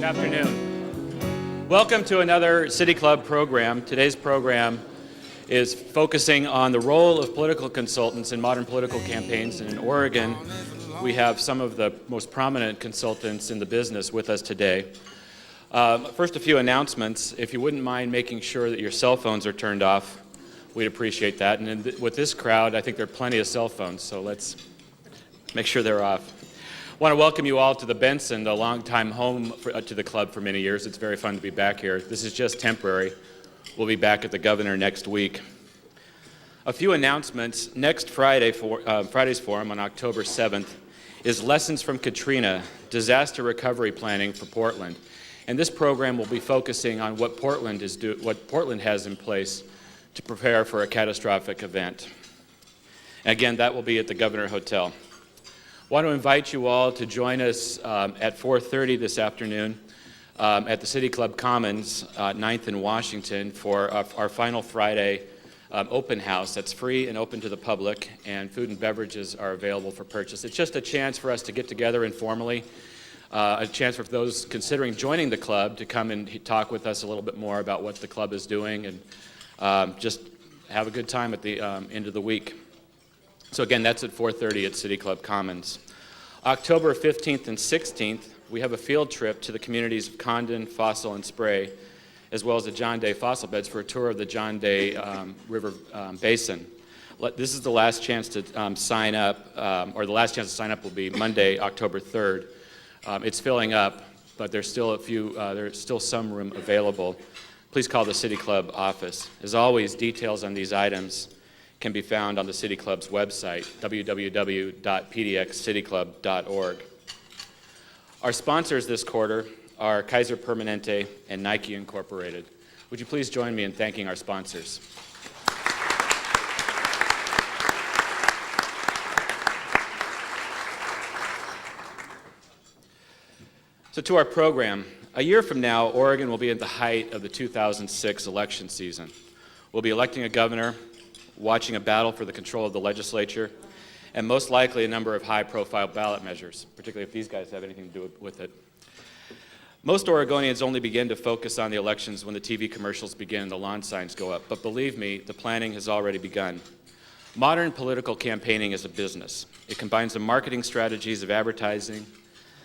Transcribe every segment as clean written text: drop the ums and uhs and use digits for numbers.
afternoon. Welcome to another City Club program. Today's program is focusing on the role of political consultants in modern political campaigns. And in Oregon, we have some of the most prominent consultants in the business with us today. First, a few announcements. If you wouldn't mind making sure that your cell phones are turned off, we'd appreciate that. And with this crowd, I think there are plenty of cell phones, so let's make sure they're off. I want to welcome you all to the Benson, the longtime home to the club for many years. It's very fun to be back here. This is just temporary. We'll be back at the Governor next week. A few announcements. Next Friday's forum on October 7th is Lessons from Katrina, Disaster Recovery Planning for Portland. And this program will be focusing on what Portland has in place to prepare for a catastrophic event. And again, that will be at the Governor Hotel. I want to invite you all to join us at 4:30 this afternoon at the City Club Commons, 9th and Washington, for our final Friday open house. That's free and open to the public, and food and beverages are available for purchase. It's just a chance for us to get together informally, a chance for those considering joining the club to come and talk with us a little bit more about what the club is doing, and just have a good time at the end of the week. So again, that's at 4:30 at City Club Commons. October 15th and 16th, we have a field trip to the communities of Condon, Fossil, and Spray, as well as the John Day fossil beds for a tour of the John Day River Basin. This is the last chance to sign up, or the last chance to sign up will be Monday, October 3rd. It's filling up, but there's still some room available. Please call the City Club office. As always, details on these items can be found on the City Club's website, www.pdxcityclub.org. Our sponsors this quarter are Kaiser Permanente and Nike Incorporated. Would you please join me in thanking our sponsors? So to our program. A year from now, Oregon will be at the height of the 2006 election season. We'll be electing a governor, watching a battle for the control of the legislature, and most likely a number of high-profile ballot measures, particularly if these guys have anything to do with it. Most Oregonians only begin to focus on the elections when the TV commercials begin and the lawn signs go up, but believe me, the planning has already begun. Modern political campaigning is a business. It combines the marketing strategies of advertising,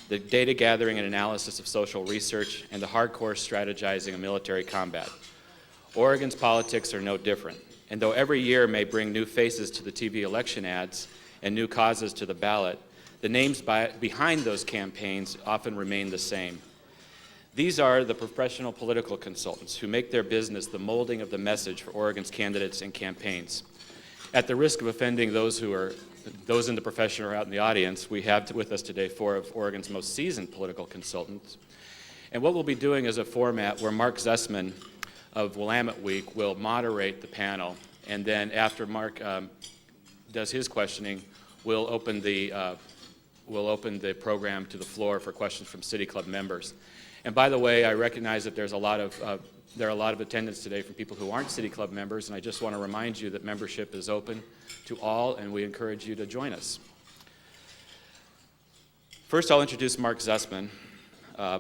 the data gathering and analysis of social research, and the hardcore strategizing of military combat. Oregon's politics are no different. And though every year may bring new faces to the TV election ads and new causes to the ballot, the names behind those campaigns often remain the same. These are the professional political consultants who make their business the molding of the message for Oregon's candidates and campaigns. At the risk of offending those in the profession or out in the audience, we have with us today four of Oregon's most seasoned political consultants. And what we'll be doing is a format where Mark Zusman of Willamette Week will moderate the panel, and then after Mark does his questioning, we'll open the program to the floor for questions from City Club members. And by the way, I recognize that there are a lot of attendance today from people who aren't City Club members, and I just want to remind you that membership is open to all, and we encourage you to join us. First, I'll introduce Mark Zusman.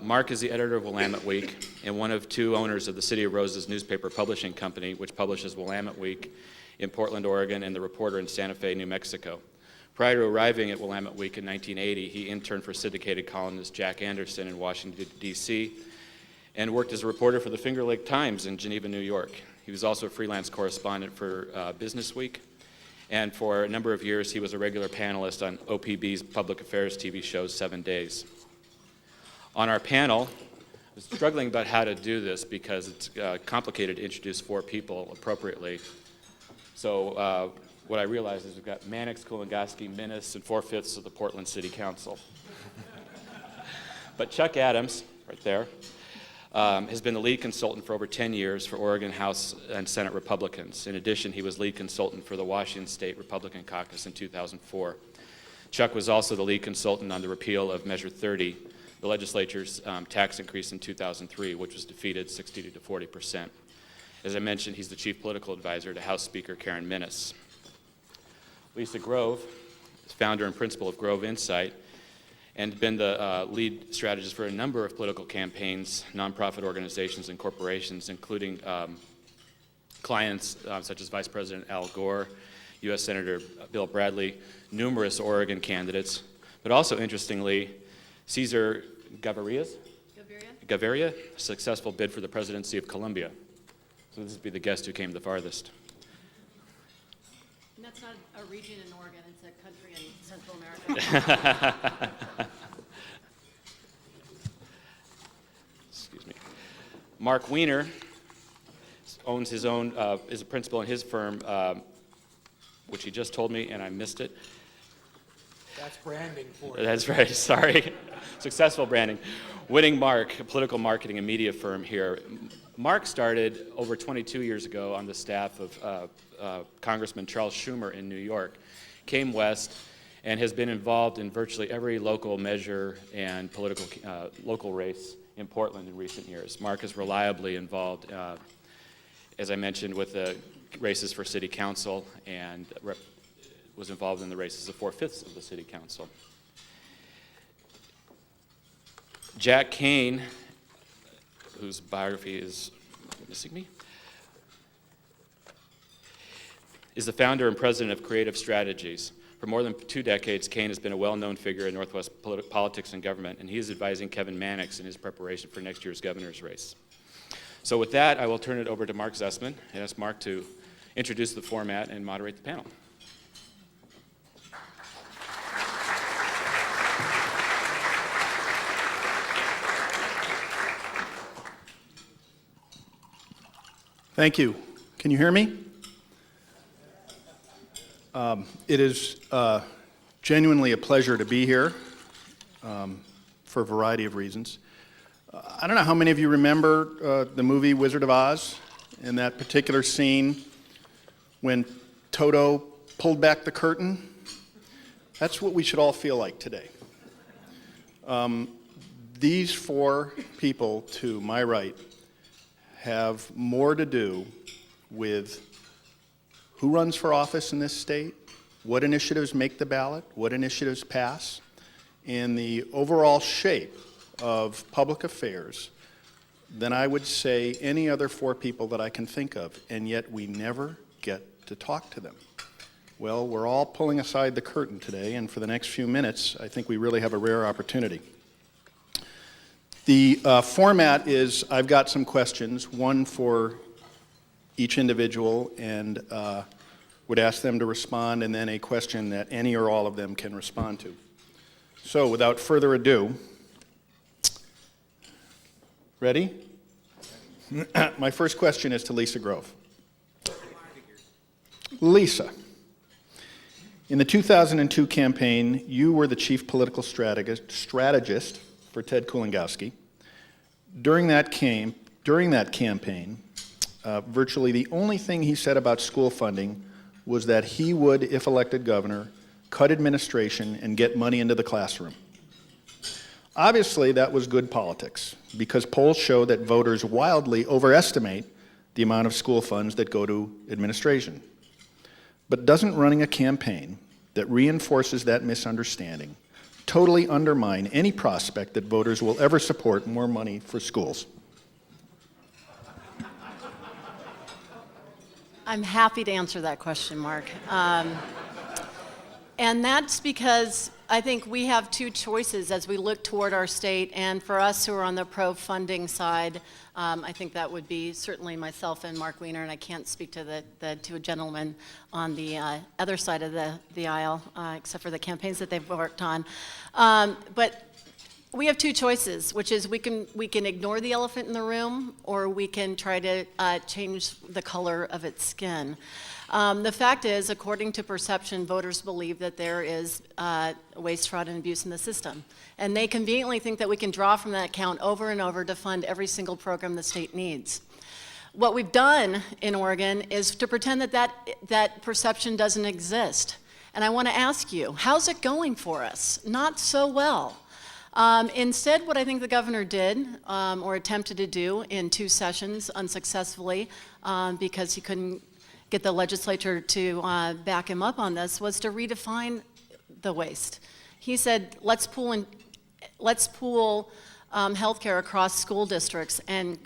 Mark is the editor of Willamette Week and one of two owners of the City of Roses newspaper publishing company, which publishes Willamette Week in Portland, Oregon, and the Reporter in Santa Fe, New Mexico. Prior to arriving at Willamette Week in 1980, he interned for syndicated columnist Jack Anderson in Washington, D.C., and worked as a reporter for the Finger Lakes Times in Geneva, New York. He was also a freelance correspondent for Business Week, and for a number of years, he was a regular panelist on OPB's public affairs TV show, 7 Days. On our panel, I was struggling about how to do this because it's complicated to introduce four people appropriately. So what I realized is we've got Mannix, Kulongoski, Minnis, and 4/5 of the Portland City Council. But Chuck Adams, right there, has been the lead consultant for over 10 years for Oregon House and Senate Republicans. In addition, he was lead consultant for the Washington State Republican Caucus in 2004. Chuck was also the lead consultant on the repeal of Measure 30, the legislature's tax increase in 2003, which was defeated 60 to 40%. As I mentioned, he's the chief political advisor to House Speaker Karen Minnis. Lisa Grove is founder and principal of Grove Insight, and been the lead strategist for a number of political campaigns, nonprofit organizations, and corporations, including clients such as Vice President Al Gore, U.S. Senator Bill Bradley, numerous Oregon candidates, but also, interestingly, Cesar Gaviria, a successful bid for the presidency of Colombia. So this would be the guest who came the farthest. And that's not a region in Oregon, it's a country in Central America. Excuse me. Mark Wiener owns his own, is a principal in his firm, which he just told me, and I missed it. That's branding for you. That's right, sorry. Successful branding. Winning Mark, a political marketing and media firm here. Mark started over 22 years ago on the staff of Congressman Charles Schumer in New York, came west, and has been involved in virtually every local measure and political local race in Portland in recent years. Mark is reliably involved, as I mentioned, with the races for city council and was involved in the races of 4/5 of the city council. Jack Kane, whose biography is missing me, is the founder and president of Creative Strategies. For more than 2 decades, Kane has been a well-known figure in Northwest politics and government, and he is advising Kevin Mannix in his preparation for next year's governor's race. So with that, I will turn it over to Mark Zusman and ask Mark to introduce the format and moderate the panel. Thank you. Can you hear me? It is genuinely a pleasure to be here for a variety of reasons. I don't know how many of you remember the movie Wizard of Oz and that particular scene when Toto pulled back the curtain. That's what we should all feel like today. These 4 people to my right have more to do with who runs for office in this state, what initiatives make the ballot, what initiatives pass, and the overall shape of public affairs than I would say any other 4 people that I can think of, and yet we never get to talk to them. Well, we're all pulling aside the curtain today, and for the next few minutes, I think we really have a rare opportunity. The format is I've got some questions, one for each individual, and would ask them to respond, and then a question that any or all of them can respond to. So without further ado, ready? My first question is to Lisa Grove. Lisa, in the 2002 campaign, you were the chief political strategist for Ted Kulongoski. During that campaign, virtually the only thing he said about school funding was that he would, if elected governor, cut administration and get money into the classroom. Obviously, that was good politics, because polls show that voters wildly overestimate the amount of school funds that go to administration. But doesn't running a campaign that reinforces that misunderstanding totally undermine any prospect that voters will ever support more money for schools? I'm happy to answer that question, Mark. And that's because I think we have 2 choices as we look toward our state, and for us who are on the pro-funding side, I think that would be certainly myself and Mark Wiener, and I can't speak to the 2 gentlemen on the other side of the aisle, except for the campaigns that they've worked on. But we have 2 choices, which is we can ignore the elephant in the room, or we can try to change the color of its skin. The fact is, according to perception, voters believe that there is waste, fraud, and abuse in the system. And they conveniently think that we can draw from that account over and over to fund every single program the state needs. What we've done in Oregon is to pretend that perception doesn't exist. And I want to ask you, how's it going for us? Not so well. Instead, what I think the governor did, or attempted to do in 2 sessions unsuccessfully, because he couldn't get the legislature to back him up on this, was to redefine the waste. He said, let's pool and let's pool healthcare across school districts and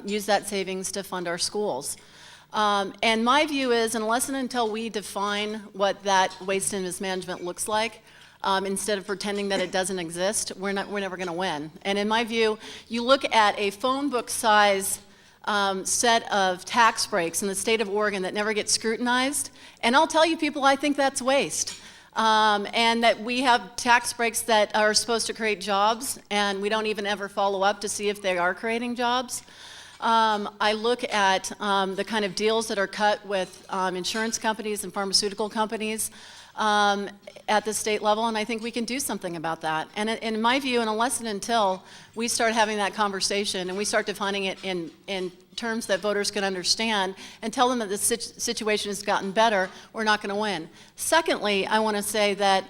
use that savings to fund our schools. And my view is, unless and until we define what that waste and mismanagement looks like, instead of pretending that it doesn't exist, we're never going to win. And in my view, you look at a phone book size set of tax breaks in the state of Oregon that never get scrutinized, and I'll tell you people, I think that's waste. And that we have tax breaks that are supposed to create jobs, and we don't even ever follow up to see if they are creating jobs. I look at the kind of deals that are cut with insurance companies and pharmaceutical companies at the state level, and I think we can do something about that. And in my view, and unless and until we start having that conversation and we start defining it in terms that voters can understand and tell them that the situation has gotten better, we're not going to win. Secondly, I want to say that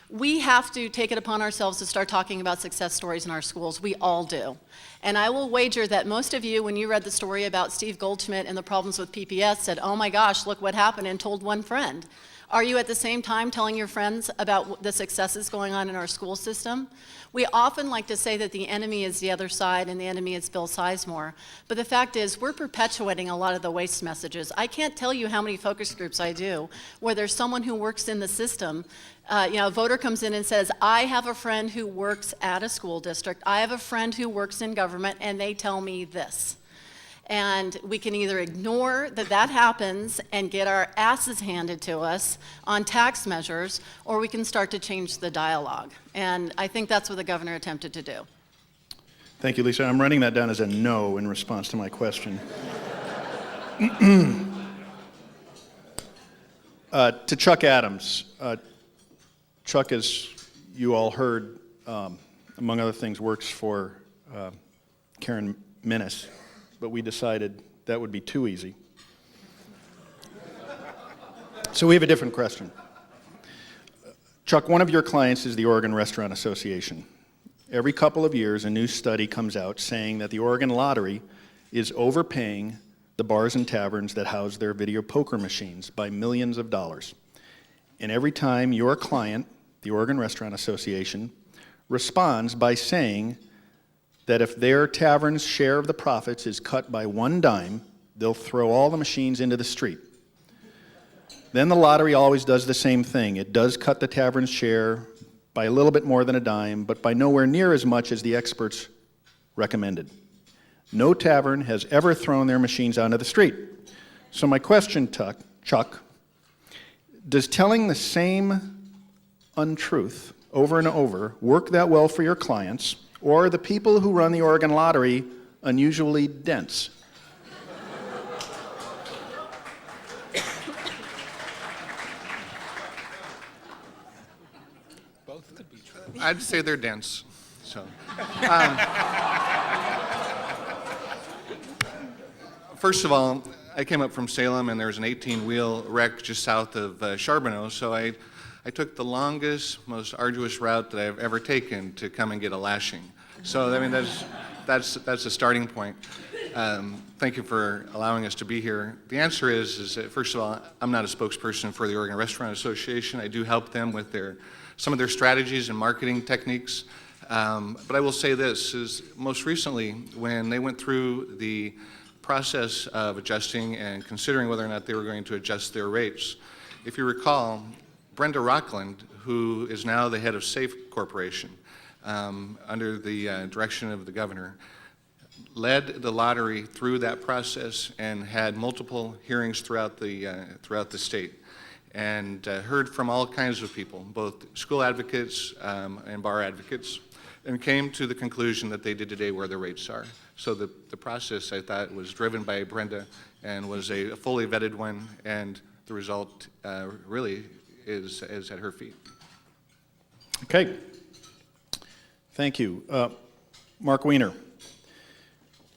we have to take it upon ourselves to start talking about success stories in our schools. We all do. And I will wager that most of you, when you read the story about Steve Goldschmidt and the problems with PPS, said, oh my gosh, look what happened, and told one friend. Are you at the same time telling your friends about the successes going on in our school system? We often like to say that the enemy is the other side and the enemy is Bill Sizemore. But the fact is, we're perpetuating a lot of the waste messages. I can't tell you how many focus groups I do where there's someone who works in the system. A voter comes in and says, I have a friend who works at a school district. I have a friend who works in government, and they tell me this. And we can either ignore that happens and get our asses handed to us on tax measures, or we can start to change the dialogue. And I think that's what the governor attempted to do. Thank you, Lisa. I'm writing that down as a no in response to my question. To Chuck Adams. Chuck, as you all heard, among other things, works for Karen Minnis. But we decided that would be too easy. So we have a different question. Chuck, one of your clients is the Oregon Restaurant Association. Every couple of years, a new study comes out saying that the Oregon Lottery is overpaying the bars and taverns that house their video poker machines by millions of dollars. And every time your client, the Oregon Restaurant Association, responds by saying that if their tavern's share of the profits is cut by one dime, they'll throw all the machines into the street. Then the lottery always does the same thing. It does cut the tavern's share by a little bit more than a dime, but by nowhere near as much as the experts recommended. No tavern has ever thrown their machines onto the street. So my question, Chuck, does telling the same untruth over and over work that well for your clients? Or are the people who run the Oregon Lottery unusually dense? Both could be true. I'd say they're dense. So, first of all, I came up from Salem, and there was an 18-wheel wreck just south of Charbonneau, so I took the longest, most arduous route that I've ever taken to come and get a lashing. So, I mean, that's a starting point. Thank you for allowing us to be here. The answer is that, first of all, I'm not a spokesperson for the Oregon Restaurant Association. I do help them with some of their strategies and marketing techniques. But I will say this, is most recently, when they went through the process of adjusting and considering whether or not they were going to adjust their rates, if you recall, Brenda Rockland, who is now the head of SAFE Corporation, under the direction of the governor, led the lottery through that process and had multiple hearings throughout the state, and heard from all kinds of people, both school advocates and bar advocates, and came to the conclusion that they did today where the rates are. So the process, I thought, was driven by Brenda and was a fully vetted one, and the result really is at her feet. Okay. Thank you. Mark Wiener.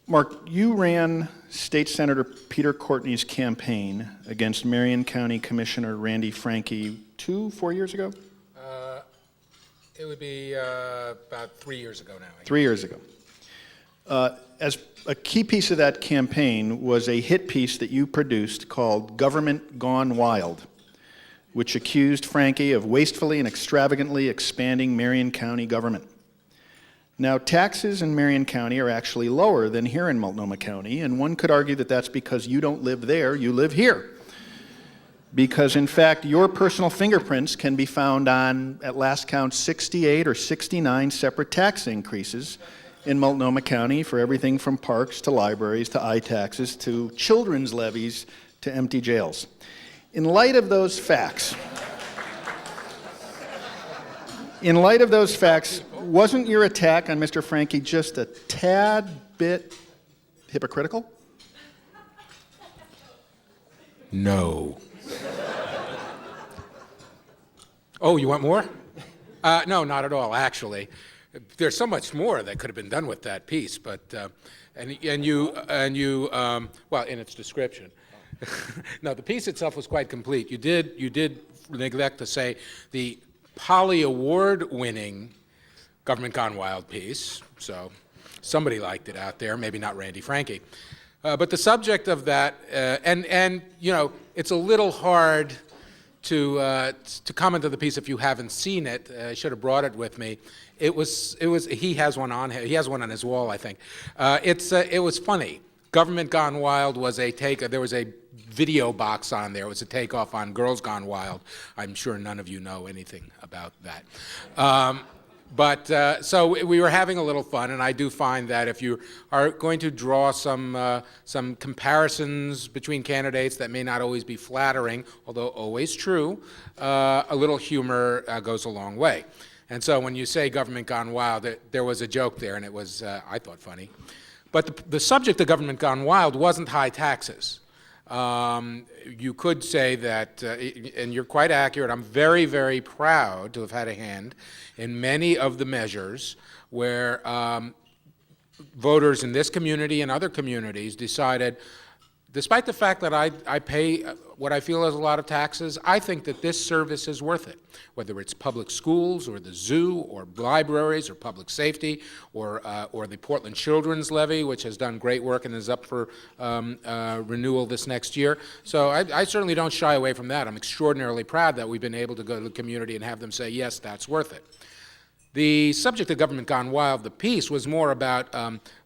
Mark, you ran State Senator Peter Courtney's campaign against Marion County Commissioner Randy Franke 4 years ago? It would be about 3 years ago now. 3 years ago. As a key piece of that campaign was a hit piece that you produced called Government Gone Wild. which accused Franke of wastefully and extravagantly expanding Marion County government. Now, taxes in Marion County are actually lower than here in Multnomah County, and one could argue that that's because you don't live there, you live here. Because, in fact, your personal fingerprints can be found on, at last count, 68 or 69 separate tax increases in Multnomah County for everything from parks to libraries to I-taxes to children's levies to empty jails. In light of those facts, wasn't your attack on Mr. Franke just a tad bit hypocritical? No. Oh, you want more? No, not at all, actually. There's so much more that could have been done with that piece, but, well, in its description. No, the piece itself was quite complete. You did neglect to say the Polly Award-winning Government Gone Wild piece, so somebody liked it out there, maybe not Randy Franke. But the subject of that, and you know, it's a little hard to comment on the piece if you haven't seen it. I should have brought it with me. He has one on his wall, I think. It was funny. Government Gone Wild was there was a video box on there. It was a takeoff on Girls Gone Wild. I'm sure none of you know anything about that. So we were having a little fun, and I do find that if you are going to draw some comparisons between candidates that may not always be flattering, although always true, a little humor goes a long way. And so when you say Government Gone Wild, there was a joke there, and it was, I thought, funny. But the subject of Government Gone Wild wasn't high taxes. You could say that, and you're quite accurate, I'm very, very proud to have had a hand in many of the measures where voters in this community and other communities decided, despite the fact that I pay what I feel is a lot of taxes, I think that this service is worth it, whether it's public schools or the zoo or libraries or public safety or the Portland Children's Levy, which has done great work and is up for renewal this next year. So I certainly don't shy away from that. I'm extraordinarily proud that we've been able to go to the community and have them say, yes, that's worth it. The subject of Government Gone Wild, the piece, was more about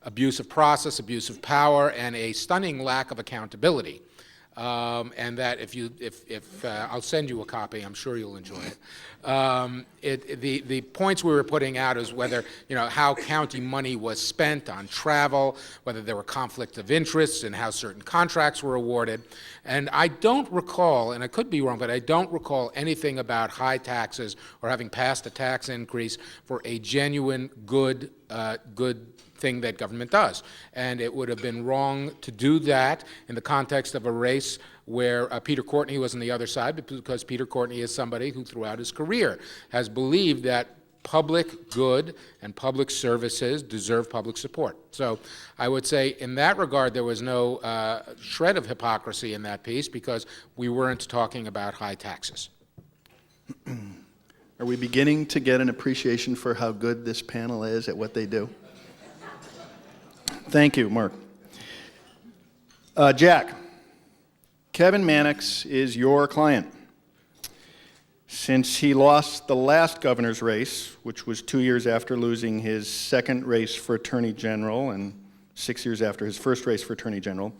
abuse of process, abuse of power, and a stunning lack of accountability. And that if I'll send you a copy, I'm sure you'll enjoy it. The points we were putting out is whether, how county money was spent on travel, whether there were conflicts of interests and how certain contracts were awarded. And I don't recall, and I could be wrong, but I don't recall anything about high taxes or having passed a tax increase for a genuine good thing that government does. And it would have been wrong to do that in the context of a race where Peter Courtney was on the other side, because Peter Courtney is somebody who throughout his career has believed that public good and public services deserve public support. So I would say in that regard there was no shred of hypocrisy in that piece, because we weren't talking about high taxes. Are we beginning to get an appreciation for how good this panel is at what they do? Thank you, Mark. Jack, Kevin Mannix is your client. Since he lost the last governor's race, which was 2 years after losing his second race for Attorney General and 6 years after his first race for Attorney General,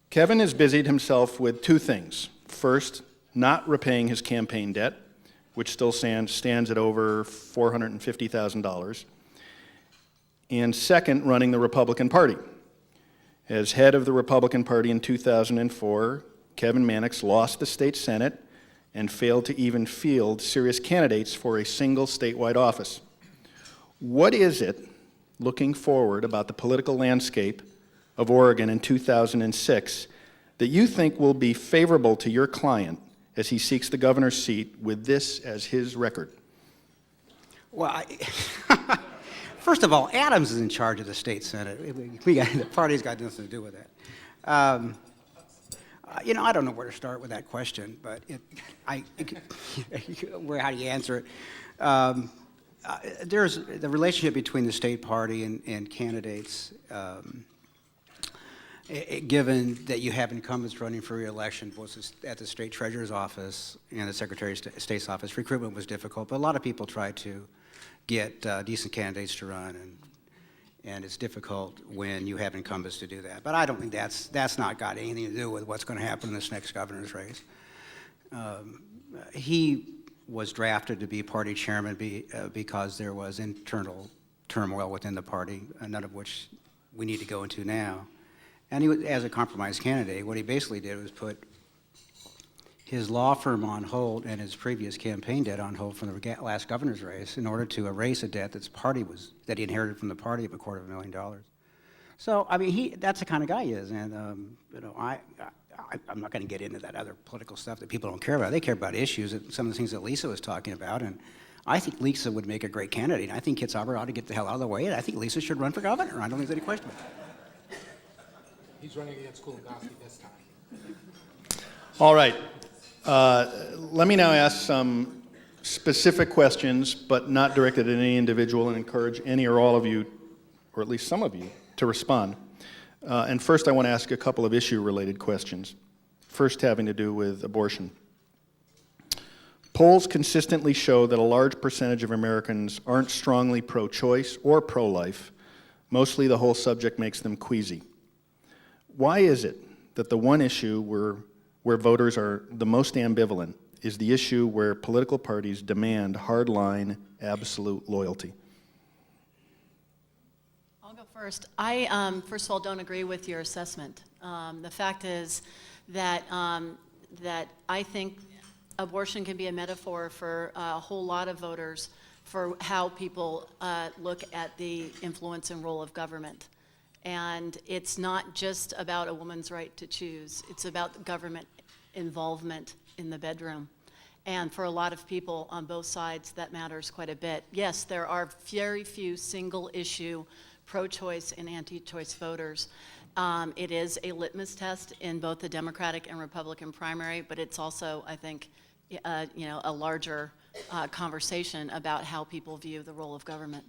Kevin has busied himself with two things. First, not repaying his campaign debt, which still stands at over $450,000. And second, running the Republican Party. As head of the Republican Party in 2004, Kevin Mannix lost the state Senate and failed to even field serious candidates for a single statewide office. What is it, looking forward, about the political landscape of Oregon in 2006 that you think will be favorable to your client as he seeks the governor's seat with this as his record? Well, first of all, Adams is in charge of the state Senate. The party's got nothing to do with that. I don't know where to start with that question, but how do you answer it? There's the relationship between the state party and candidates. given that you have incumbents running for re-election, both at the state treasurer's office and the secretary of state's office, recruitment was difficult, but a lot of people tried to get decent candidates to run, and it's difficult when you have incumbents to do that. But I don't think that's not got anything to do with what's going to happen in this next governor's race. He was drafted to be party chairman because there was internal turmoil within the party, none of which we need to go into now. And he was, as a compromise candidate, what he basically did was put his law firm on hold and his previous campaign debt on hold from the last governor's race in order to erase a debt that he inherited from the party of $250,000. So, I mean, that's the kind of guy he is, and I'm not going to get into that other political stuff that people don't care about. They care about issues, some of the things that Lisa was talking about, and I think Lisa would make a great candidate. I think Kitzhaber ought to get the hell out of the way, and I think Lisa should run for governor. I don't think there's any question about it. He's running against Kulongoski this time. All right. Let me now ask some specific questions, but not directed at any individual, and encourage any or all of you, or at least some of you, to respond. And first, I want to ask a couple of issue-related questions. First, having to do with abortion. Polls consistently show that a large percentage of Americans aren't strongly pro-choice or pro-life. Mostly, the whole subject makes them queasy. Why is it that the one issue where voters are the most ambivalent is the issue where political parties demand hardline, absolute loyalty? I'll go first. I, first of all, don't agree with your assessment. The fact is that, that I think abortion can be a metaphor for a whole lot of voters for how people look at the influence and role of government. And it's not just about a woman's right to choose. It's about government involvement in the bedroom. And for a lot of people on both sides, that matters quite a bit. Yes, there are very few single-issue pro-choice and anti-choice voters. It is a litmus test in both the Democratic and Republican primary, but it's also, I think, a larger conversation about how people view the role of government.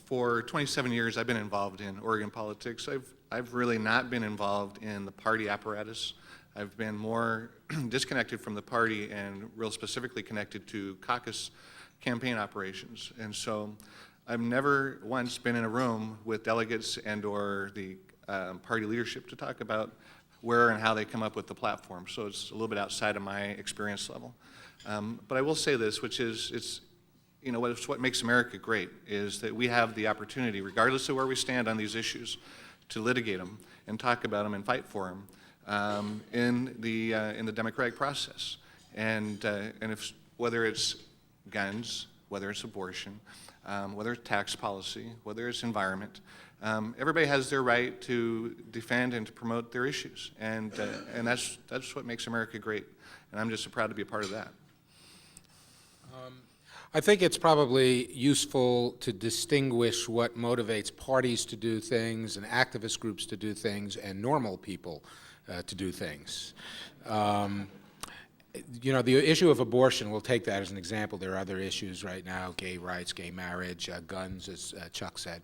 For 27 years, I've been involved in Oregon politics. I've really not been involved in the party apparatus. I've been more disconnected from the party and real specifically connected to caucus campaign operations. And so I've never once been in a room with delegates and or the party leadership to talk about where and how they come up with the platform. So it's a little bit outside of my experience level. But I will say this, which is, what makes America great is that we have the opportunity, regardless of where we stand on these issues, to litigate them and talk about them and fight for them in the democratic process. And if whether it's guns, whether it's abortion, whether it's tax policy, whether it's environment, everybody has their right to defend and to promote their issues, and that's what makes America great. And I'm just so proud to be a part of that. I think it's probably useful to distinguish what motivates parties to do things and activist groups to do things and normal people to do things. The issue of abortion, we'll take that as an example. There are other issues right now, gay rights, gay marriage, guns, as Chuck said,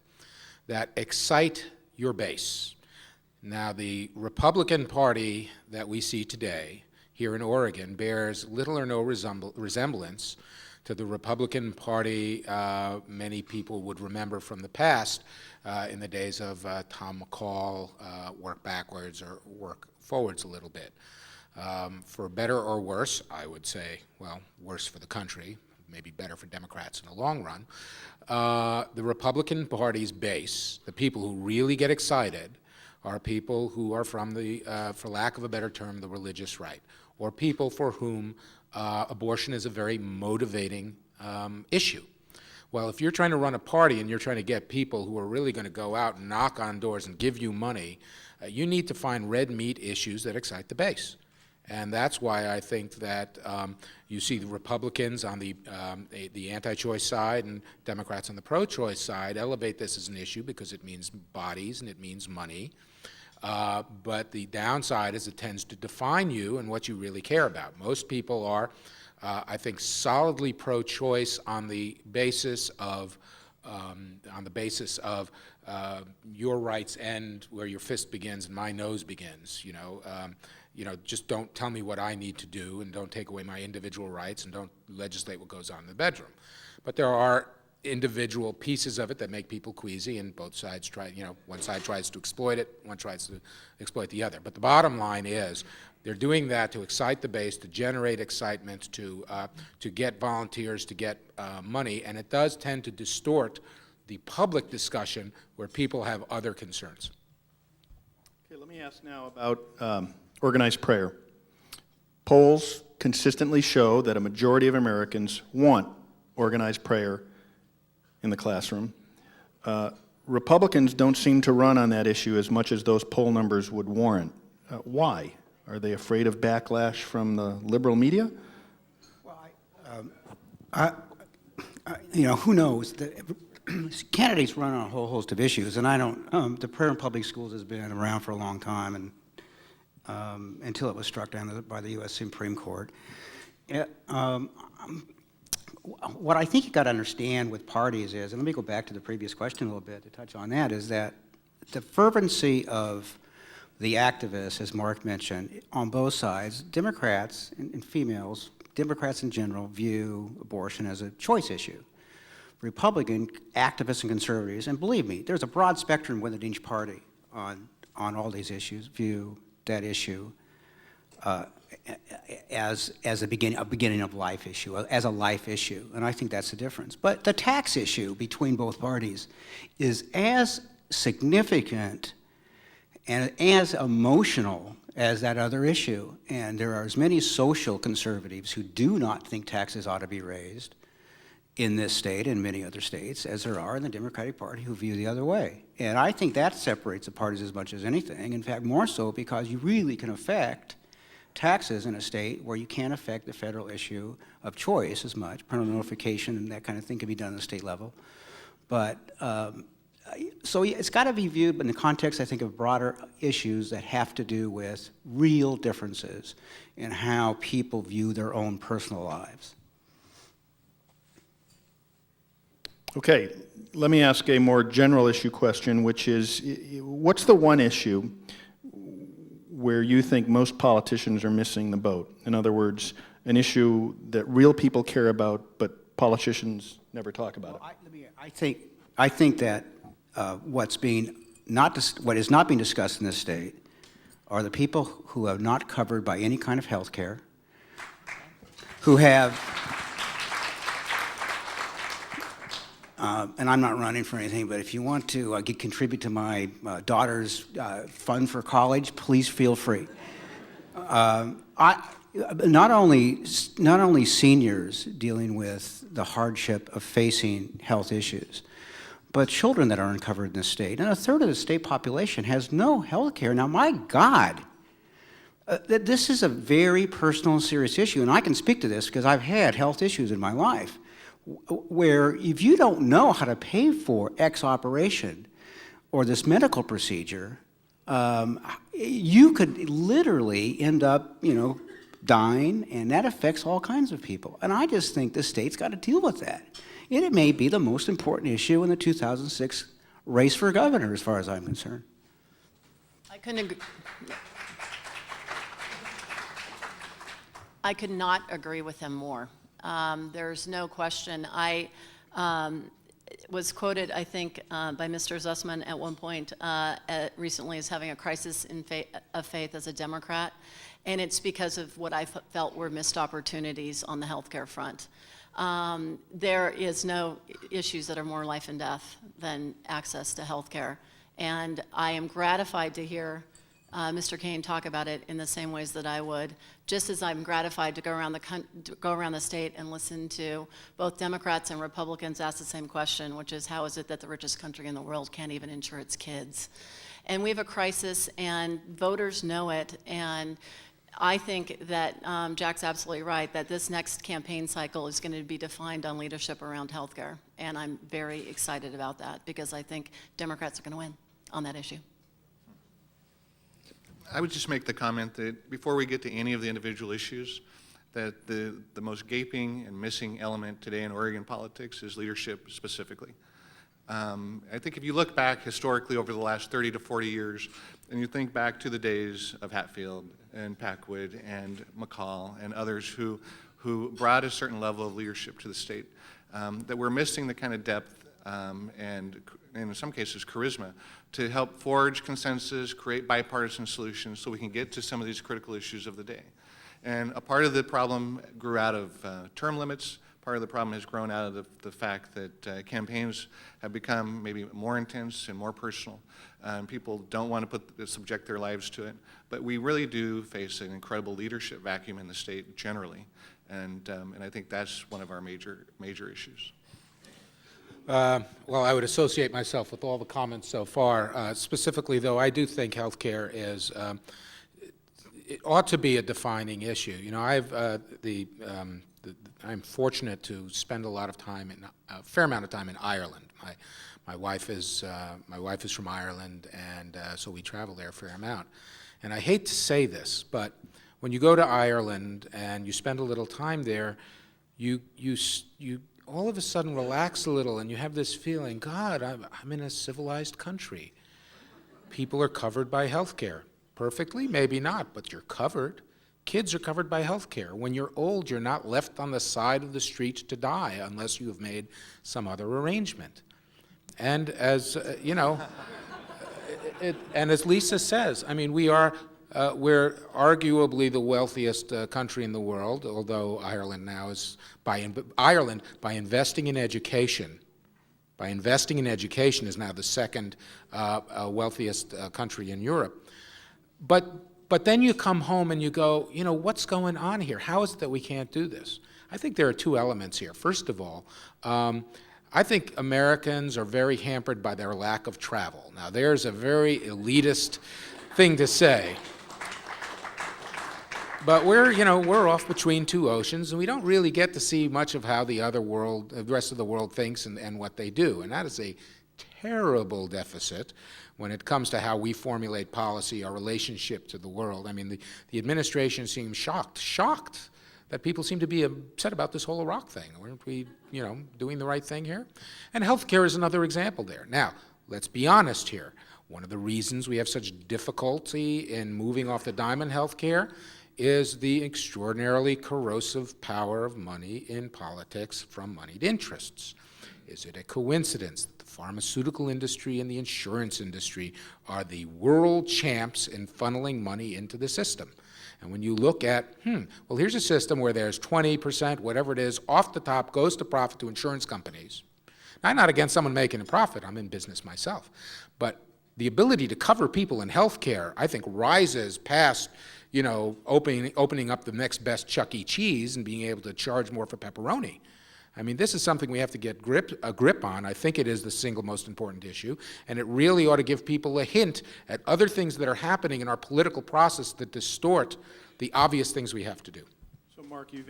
that excite your base. Now, the Republican Party that we see today here in Oregon bears little or no resemblance to the Republican Party many people would remember from the past in the days of Tom McCall, work backwards or work forwards a little bit. For better or worse, I would say, well, worse for the country, maybe better for Democrats in the long run, the Republican Party's base, the people who really get excited, are people who are from the, for lack of a better term, the religious right, or people for whom abortion is a very motivating issue. Well, if you're trying to run a party and you're trying to get people who are really going to go out and knock on doors and give you money, you need to find red meat issues that excite the base. And that's why I think that you see the Republicans on the anti-choice side and Democrats on the pro-choice side elevate this as an issue because it means bodies and it means money. But the downside is it tends to define you and what you really care about. Most people are, I think, solidly pro-choice on the basis of on the basis of your rights end where your fist begins and my nose begins. Just don't tell me what I need to do, and don't take away my individual rights, and don't legislate what goes on in the bedroom. But there are individual pieces of it that make people queasy, and both sides try, one side tries to exploit it, one tries to exploit the other. But the bottom line is, they're doing that to excite the base, to generate excitement, to get volunteers, to get money, and it does tend to distort the public discussion where people have other concerns. Okay, let me ask now about organized prayer. Polls consistently show that a majority of Americans want organized prayer in the classroom. Republicans don't seem to run on that issue as much as those poll numbers would warrant. Why? Are they afraid of backlash from the liberal media? Well, who knows? Candidates run on a whole host of issues, and I don't. The prayer in public schools has been around for a long time, and until it was struck down by the U.S. Supreme Court. What I think you got to understand with parties is, and let me go back to the previous question a little bit to touch on that, is that the fervency of the activists, as Mark mentioned, on both sides, Democrats and females, Democrats in general, view abortion as a choice issue. Republican activists and conservatives, and believe me, there's a broad spectrum within each party on all these issues, view that issue as a beginning of life issue, as a life issue, and I think that's the difference. But the tax issue between both parties is as significant and as emotional as that other issue, and there are as many social conservatives who do not think taxes ought to be raised in this state and many other states as there are in the Democratic Party who view the other way. And I think that separates the parties as much as anything, in fact more so because you really can affect taxes in a state where you can't affect the federal issue of choice as much. Parental notification and that kind of thing can be done at the state level. But so it's got to be viewed in the context, I think, of broader issues that have to do with real differences in how people view their own personal lives. Okay, let me ask a more general issue question, which is, what's the one issue where you think most politicians are missing the boat? In other words, an issue that real people care about, but politicians never talk about it. I think that what is not being discussed in this state are the people who are not covered by any kind of health care, who have, and I'm not running for anything, but if you want to contribute to my daughter's fund for college, please feel free. Not only seniors dealing with the hardship of facing health issues, but children that aren't covered in the state. And a third of the state population has no health care. Now, my God, this is a very personal and serious issue, and I can speak to this because I've had health issues in my life, where if you don't know how to pay for X operation or this medical procedure, you could literally end up, dying, and that affects all kinds of people. And I just think the state's got to deal with that. And it may be the most important issue in the 2006 race for governor, as far as I'm concerned. I could not agree with him more. There's no question. I was quoted, I think, by Mr. Zusman at one point recently as having a crisis of faith as a Democrat, and it's because of what I felt were missed opportunities on the healthcare front. There is no issues that are more life and death than access to healthcare, and I am gratified to hear Mr. Kane talk about it in the same ways that I would, just as I'm gratified to go around the state and listen to both Democrats and Republicans ask the same question, which is, how is it that the richest country in the world can't even insure its kids? And we have a crisis, and voters know it, and I think that Jack's absolutely right, that this next campaign cycle is going to be defined on leadership around healthcare, and I'm very excited about that because I think Democrats are going to win on that issue. I would just make the comment that before we get to any of the individual issues, that the most gaping and missing element today in Oregon politics is leadership specifically. I think if you look back historically over the last 30 to 40 years, and you think back to the days of Hatfield and Packwood and McCall and others who brought a certain level of leadership to the state, that we're missing the kind of depth and in some cases charisma to help forge consensus, create bipartisan solutions so we can get to some of these critical issues of the day. And a part of the problem grew out of term limits. Part of the problem has grown out of the fact that campaigns have become maybe more intense and more personal. People don't want to subject their lives to it. But we really do face an incredible leadership vacuum in the state generally. And I think that's one of our major issues. Well, I would associate myself with all the comments so far. Specifically, though, I do think healthcare is, it ought to be a defining issue. You know, I'm fortunate to spend a lot of time a fair amount of time in Ireland. My wife is from Ireland, and so we travel there a fair amount. And I hate to say this, but when you go to Ireland and you spend a little time there, you all of a sudden relax a little, and you have this feeling, God, I'm in a civilized country. People are covered by health care. Perfectly? Maybe not, but you're covered. Kids are covered by health care. When you're old, you're not left on the side of the street to die unless you have made some other arrangement. And as, you know, and as Lisa says, I mean, we're arguably the wealthiest country in the world, although Ireland now is, by investing in education, is now the second wealthiest country in Europe. But then you come home and you go, you know, what's going on here? How is it that we can't do this? I think there are two elements here. First of all, I think Americans are very hampered by their lack of travel. Now, there's a very elitist thing to say. But we're off between two oceans, and we don't really get to see much of how the rest of the world thinks and what they do. And that is a terrible deficit when it comes to how we formulate policy, our relationship to the world. I mean, the administration seems shocked that people seem to be upset about this whole Iraq thing. Weren't we, doing the right thing here? And healthcare is another example there. Now, let's be honest here. One of the reasons we have such difficulty in moving off the dime in healthcare is the extraordinarily corrosive power of money in politics from moneyed interests. Is it a coincidence that the pharmaceutical industry and the insurance industry are the world champs in funneling money into the system? And when you look at, well, here's a system where there's 20%, whatever it is, off the top goes to profit to insurance companies. Now, I'm not against someone making a profit. I'm in business myself. But the ability to cover people in health care, I think, rises past opening up the next best Chuck E. Cheese and being able to charge more for pepperoni. I mean, this is something we have to get a grip on. I think it is the single most important issue, and it really ought to give people a hint at other things that are happening in our political process that distort the obvious things we have to do. So, Mark, you've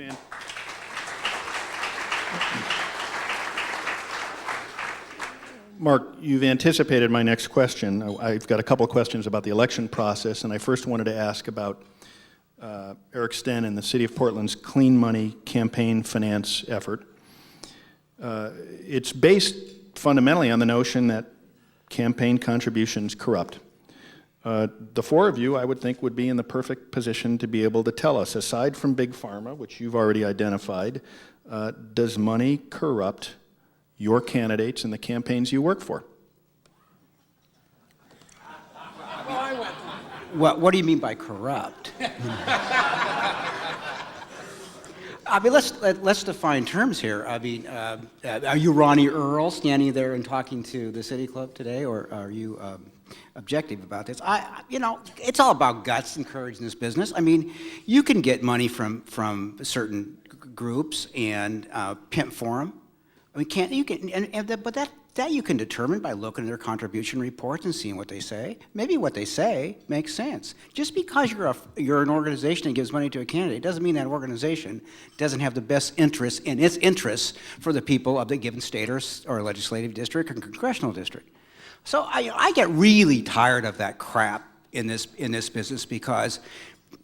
anticipated my next question. I've got a couple of questions about the election process, and I first wanted to ask about Eric Sten and the City of Portland's Clean Money campaign finance effort. It's based fundamentally on the notion that campaign contributions corrupt. The four of you, I would think, would be in the perfect position to be able to tell us, aside from Big Pharma, which you've already identified, does money corrupt your candidates and the campaigns you work for? What do you mean by corrupt? I mean, let's define terms here. I mean, are you Ronnie Earl standing there and talking to the City Club today, or are you objective about this? It's all about guts and courage in this business. I mean, you can get money from certain groups and pimp for them. I mean, but that you can determine by looking at their contribution reports and seeing what they say. Maybe what they say makes sense. Just because you're an organization that gives money to a candidate doesn't mean that organization doesn't have the best interests in its interests for the people of the given state or legislative district or congressional district. So I get really tired of that crap in this business because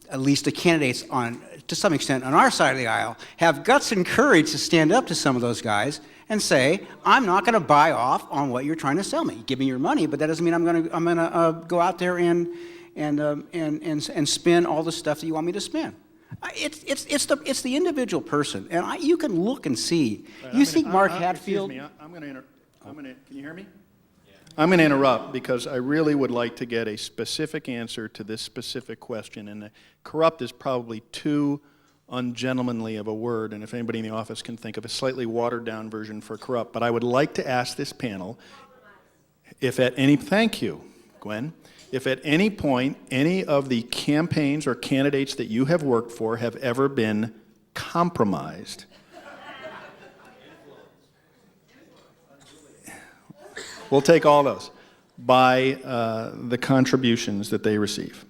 at least the candidates to some extent on our side of the aisle have guts and courage to stand up to some of those guys and say, I'm not going to buy off on what you're trying to sell me. Give me your money, but that doesn't mean I'm going to go out there and spend all the stuff that you want me to spend. It's the individual person, and you can look and see. You think Mark Hatfield? Excuse me, can you hear me? I'm going to interrupt because I really would like to get a specific answer to this specific question, and corrupt is probably too ungentlemanly of a word, and if anybody in the office can think of a slightly watered-down version for corrupt, but I would like to ask this panel, thank you, Gwen, if at any point any of the campaigns or candidates that you have worked for have ever been compromised. We'll take all those by the contributions that they receive.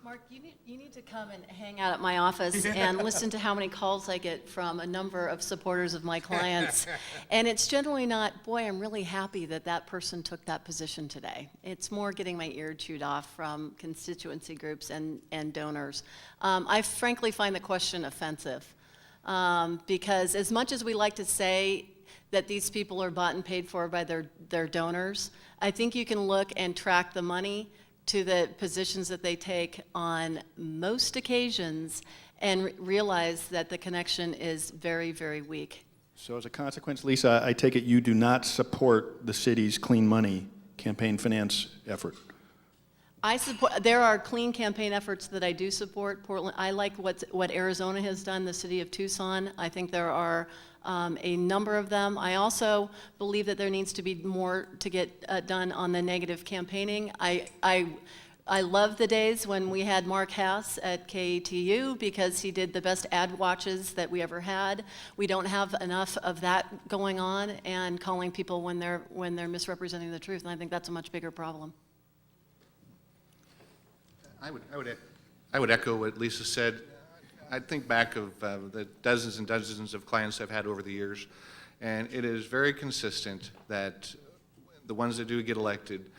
Mark, you need to come and hang out at my office and listen to how many calls I get from a number of supporters of my clients. And it's generally not, boy, I'm really happy that that person took that position today. It's more getting my ear chewed off from constituency groups and donors. I frankly find the question offensive because as much as we like to say that these people are bought and paid for by their donors, I think you can look and track the money to the positions that they take on most occasions and realize that the connection is very, very weak. So as a consequence, Lisa, I take it you do not support the city's clean money campaign finance effort. There are clean campaign efforts that I do support. Portland, I like what Arizona has done, the city of Tucson. I think there are a number of them. I also believe that there needs to be more to get done on the negative campaigning. I love the days when we had Mark Hass at KATU because he did the best ad watches that we ever had. We don't have enough of that going on and calling people when they're misrepresenting the truth, and I think that's a much bigger problem. I would echo what Lisa said. I think back of the dozens and dozens of clients I've had over the years, and it is very consistent that the ones that do get elected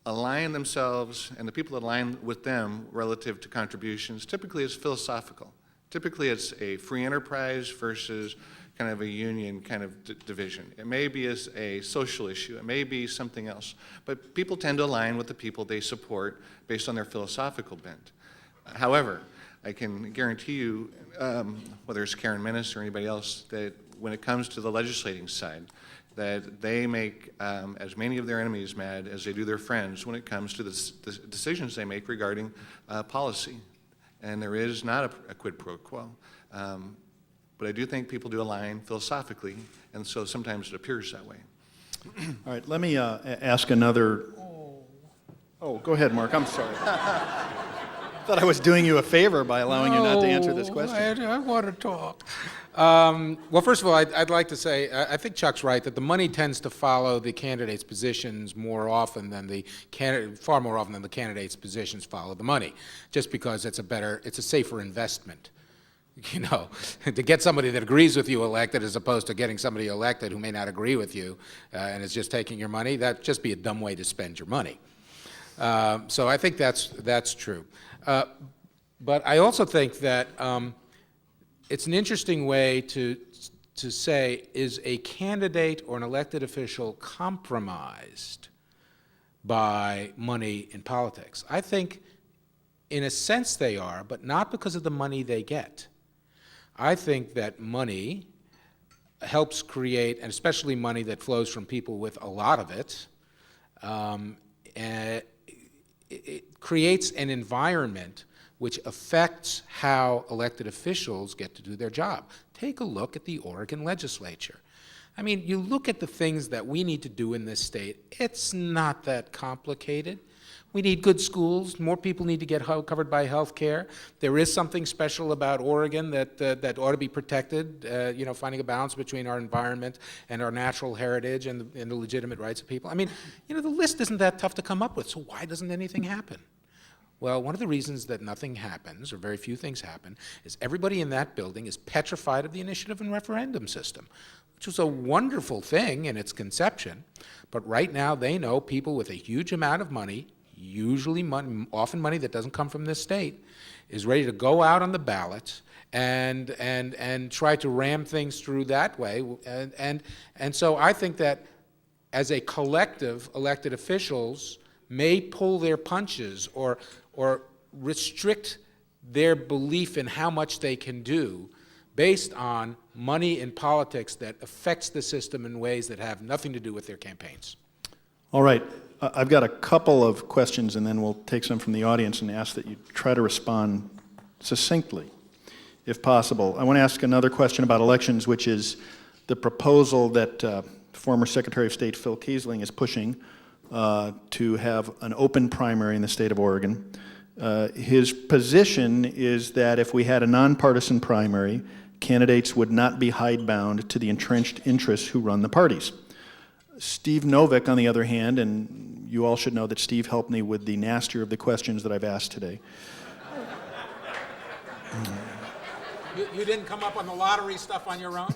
align themselves, and the people that align with them relative to contributions typically is philosophical. Typically it's a free enterprise versus kind of a union kind of division. It may be a social issue, it may be something else, but people tend to align with the people they support based on their philosophical bent. However, I can guarantee you, whether it's Karen Minnis or anybody else, that when it comes to the legislating side, that they make as many of their enemies mad as they do their friends when it comes to the decisions they make regarding policy. And there is not a quid pro quo. But I do think people do align philosophically, and so sometimes it appears that way. All right, let me ask another. Oh, go ahead, Mark. I'm sorry. I thought I was doing you a favor by allowing you not to answer this question. I want to talk. Well, first of all, I'd like to say I think Chuck's right that the money tends to follow the candidates' positions more often than far more often than the candidates' positions follow the money, just because it's a safer investment. You know, to get somebody that agrees with you elected as opposed to getting somebody elected who may not agree with you and is just taking your money, that'd just be a dumb way to spend your money. So I think that's true. But I also think that it's an interesting way to say, is a candidate or an elected official compromised by money in politics? I think in a sense they are, but not because of the money they get. I think that money helps create, and especially money that flows from people with a lot of it, it creates an environment which affects how elected officials get to do their job. Take a look at the Oregon legislature. I mean, you look at the things that we need to do in this state, it's not that complicated. We need good schools. More people need to get covered by health care. There is something special about Oregon that ought to be protected, finding a balance between our environment and our natural heritage and the legitimate rights of people. I mean, the list isn't that tough to come up with, so why doesn't anything happen? Well, one of the reasons that nothing happens, or very few things happen, is everybody in that building is petrified of the initiative and referendum system, which was a wonderful thing in its conception, but right now they know people with a huge amount of money, usually money, often money that doesn't come from this state, is ready to go out on the ballot and try to ram things through that way. And so I think that as a collective, elected officials may pull their punches or restrict their belief in how much they can do based on money in politics that affects the system in ways that have nothing to do with their campaigns. All right. I've got a couple of questions, and then we'll take some from the audience and ask that you try to respond succinctly, if possible. I want to ask another question about elections, which is the proposal that former Secretary of State Phil Kiesling is pushing to have an open primary in the state of Oregon. His position is that if we had a nonpartisan primary, candidates would not be hidebound to the entrenched interests who run the parties. Steve Novick, on the other hand, and you all should know that Steve helped me with the nastier of the questions that I've asked today. You didn't come up on the lottery stuff on your own?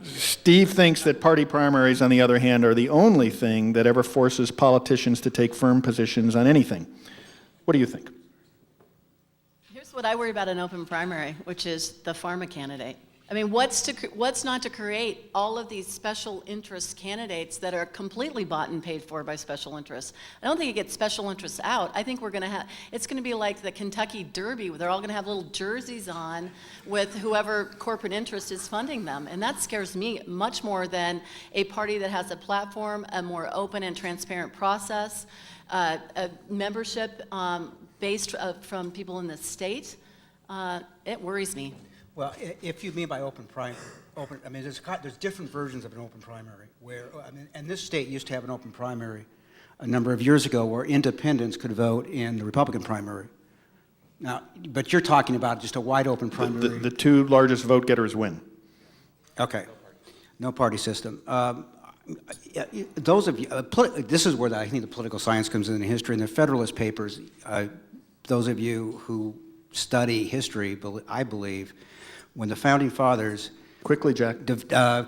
Steve thinks that party primaries, on the other hand, are the only thing that ever forces politicians to take firm positions on anything. What do you think? Here's what I worry about an open primary, which is the pharma candidate. I mean, what's not to create all of these special interest candidates that are completely bought and paid for by special interests? I don't think it gets special interests out. I think it's going to be like the Kentucky Derby, where they're all going to have little jerseys on with whoever corporate interest is funding them. And that scares me much more than a party that has a platform, a more open and transparent process, a membership based from people in the state. It worries me. Well, if you mean by open, I mean, there's different versions of an open primary. And this state used to have an open primary a number of years ago where independents could vote in the Republican primary. Now, but you're talking about just a wide open primary. The two largest vote getters win. Okay, no party system. Those of you, this is where I think the political science comes in history. In the Federalist Papers, those of you who study history, I believe, when the Founding Fathers Quickly, Jack.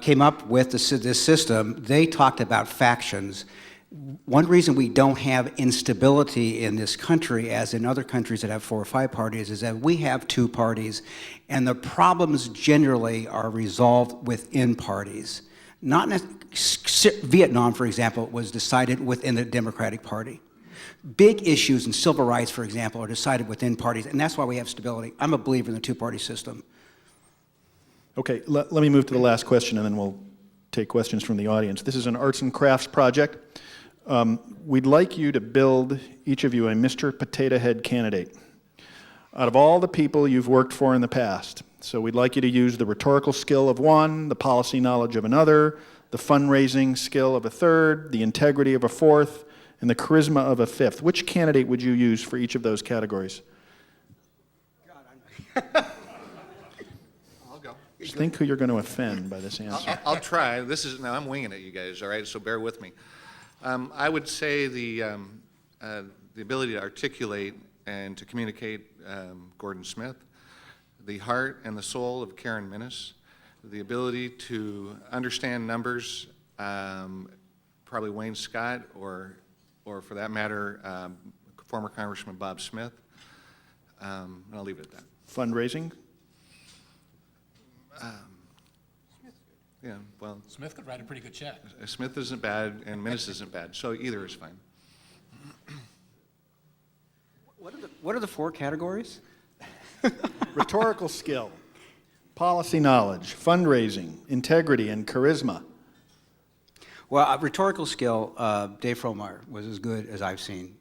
Came up with this system, they talked about factions. One reason we don't have instability in this country, as in other countries that have 4 or 5 parties, is that we have 2 parties, and the problems generally are resolved within parties. Not Vietnam, for example, was decided within the Democratic Party. Big issues in civil rights, for example, are decided within parties, and that's why we have stability. I'm a believer in the 2-party system. Okay, let me move to the last question, and then we'll take questions from the audience. This is an arts and crafts project. We'd like you to build, each of you, a Mr. Potato Head candidate out of all the people you've worked for in the past. So we'd like you to use the rhetorical skill of one, the policy knowledge of another, the fundraising skill of a third, the integrity of a fourth, and the charisma of a fifth. Which candidate would you use for each of those categories? I'll go. Just think who you're going to offend by this answer. I'll try. Now I'm winging it, you guys, all right, so bear with me. I would say the ability to articulate and to communicate Gordon Smith, the heart and the soul of Karen Minnis, the ability to understand numbers, probably Wayne Scott, or for that matter, former Congressman Bob Smith, and I'll leave it at that. Fundraising? Yeah, well, Smith could write a pretty good check. Smith isn't bad, and Minnis isn't bad, so either is fine. What are the 4 categories? Rhetorical skill, policy knowledge, fundraising, integrity, and charisma. Well, rhetorical skill, Dave Fromeyer was as good as I've seen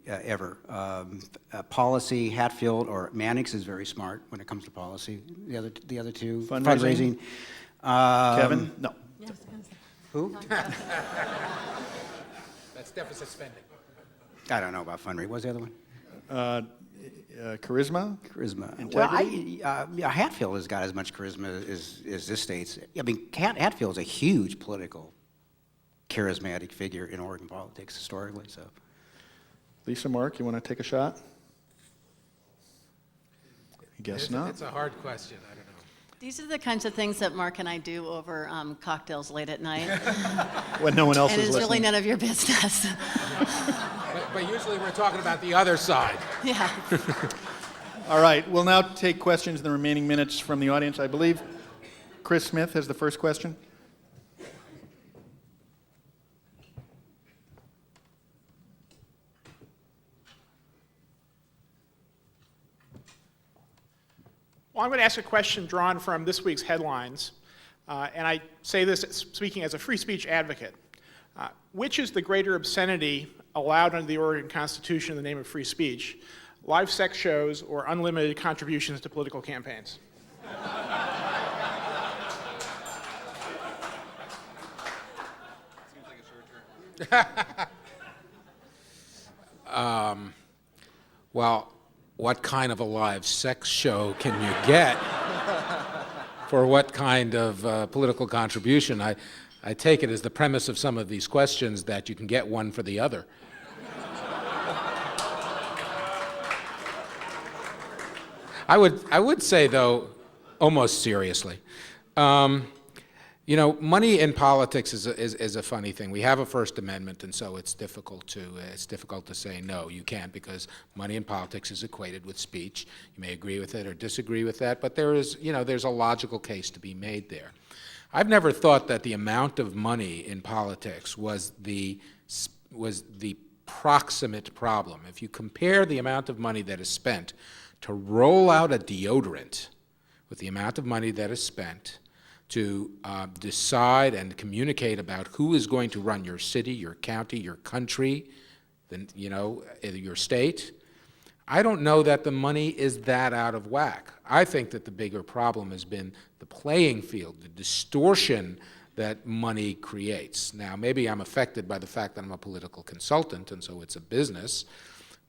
ever. Policy, Hatfield or Mannix is very smart when it comes to policy. The other two, fundraising. Kevin? No. Who? That's deficit spending. I don't know about fundraising. What's the other one? Charisma? Charisma. Integrity? Well, Hatfield has got as much charisma as this state's. I mean, Hatfield's a huge political, charismatic figure in Oregon politics historically. So, Lisa, Mark, you want to take a shot? I guess not. It's a hard question. I don't know. These are the kinds of things that Mark and I do over cocktails late at night. When no one else And is it's really listening. none of your business. But usually we're talking about the other side. Yeah. All right, we'll now take questions in the remaining minutes from the audience. I believe Chris Smith has the first question. Well, I'm going to ask a question drawn from this week's headlines, and I say this speaking as a free speech advocate. Which is the greater obscenity allowed under the Oregon Constitution in the name of free speech? Live sex shows or unlimited contributions to political campaigns? Well, what kind of a live sex show can you get for what kind of political contribution? I take it as the premise of some of these questions that you can get one for the other. I would say, though, almost seriously, money in politics is a funny thing. We have a First Amendment, and so it's difficult to say no, you can't, because money in politics is equated with speech. You may agree with it or disagree with that, but there's a logical case to be made there. I've never thought that the amount of money in politics was the proximate problem. If you compare the amount of money that is spent to roll out a deodorant with the amount of money that is spent to decide and communicate about who is going to run your city, your county, your country, your state, I don't know that the money is that out of whack. I think that the bigger problem has been the playing field, the distortion that money creates. Now, maybe I'm affected by the fact that I'm a political consultant, and so it's a business,